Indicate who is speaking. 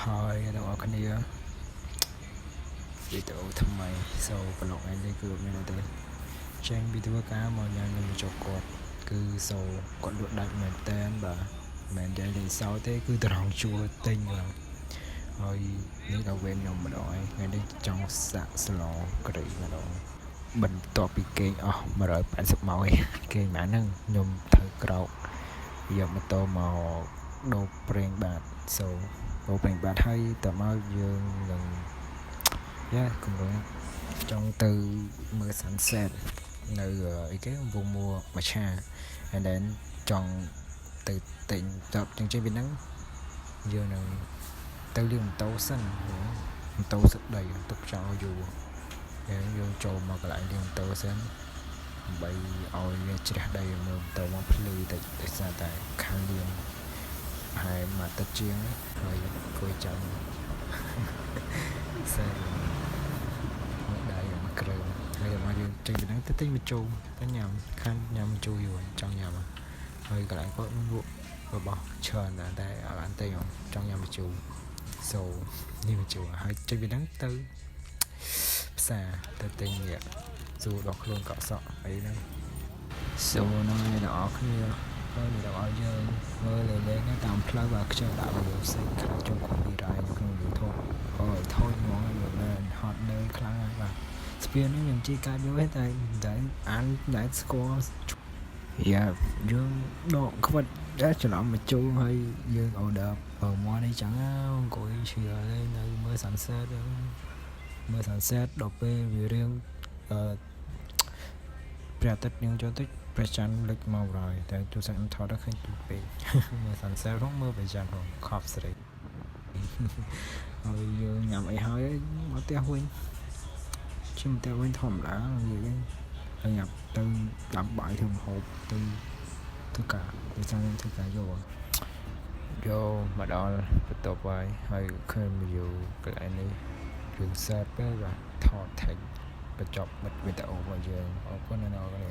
Speaker 1: Hi, hello all គ្នាវីដេអូថ្មីសូប្លុកឯងនេះគឺមានតែចេញវីដេអូការមកញ៉ាំខ្ញុំចុកគាត់គឺសូគាត់លក់ដាច់មែនតែនបាទមិនតែលេងសើទេគឺត្រង់ជួលទិញបាទហើយនេះដល់វេនខ្ញុំម្ដងឯងថ្ងៃនេះចង់សាក់ស្លក្រីម្ដងបន្ទាប់ពីគេងអស់180ម៉ោងឯងគេងម៉ាហ្នឹងខ្ញុំត្រូវក្រោកយកម៉ូតូមកដូរប្រេងបាទសូដូរប្រេងបាទហើយតមកយើងនឹងគម្រោងចង់ទៅមើល sunset នៅអីគេវងមួមច្ឆា and then ចង់ទៅទិញតបចឹងចេះពីហ្នឹងយើងនឹងទៅលាងម៉ូតូសិនម៉ូតូសឹកដីទុកចោលយូរហើយយើងចូលមកកន្លែងលាងម៉ូតូសិនដើម្បីឲ្យវាជ្រះដីមើលម៉ូតូមកភ្លឺតិចដោយសារតែខាងលាងហើយមកទឹកជាងហើយគួយចាំសិនគ្រឿងហើយមកយើងចេញពីហ្នឹងទៅទិញម្ជូរទៅញ៉ាំខានញ៉ាំម្ជូរយូរចង់ញ៉ាំហើយកន្លែងគាត់លក់របស់ច្រើនណាស់តែអត់បានទិញចង់ញ៉ាំម្ជូរសូនេះម្ជូរហើយចេញពីហ្នឹងទៅផ្សារទៅទិញនេះសួរដល់ខ្លួនកក់សក់អីហ្នឹងសូហ្នឹងឯងអ្នកនរគ្នាហើយនេះដល់យើងមើលលេងតាមផ្លូវបាទខ្ញុំដាក់វីដេអូផ្សេងខ្លះចូល copyright នៅក្នុង YouTube អូយថយហ្មងមែនហត់នៅខ្លាំងហើយបាទស្ពាននេះខ្ញុំជិះកាច់យកតែអានតែស្គាល់យើងដកខ្វិតតែច្រឡំមកជូរហើយយើង order បើមកនេះចឹងអង្គុយឈៀលនៅមើល sunset ដល់ពេលវារៀងព្រះអាទិត្យនឹងចូលតិចព្រះច័ន្ទលេចមកហើយតែទូរស័ព្ទខ្ញុំថតដល់ឃើញទូពេកមើល sunset ផងមើលព្រះច័ន្ទផងខប់ស្រីហើយយើងញ៉ាំអីហើយមកផ្ទះវិញជិះទៅវិញធម្មតានិយាយហើយញ៉ាំទៅដាំបាយធ្វើម្ហូបទៅធ្វើការទៅចាំធ្វើការយកមកដល់បន្ទាប់ហើយឃើញវីដេអូកន្លែងនេះរឿងសែតពេលបាទថតថេកបញ្ចប់បិទវីដេអូរបស់យើងអរគុណអ្នកនរគ្នា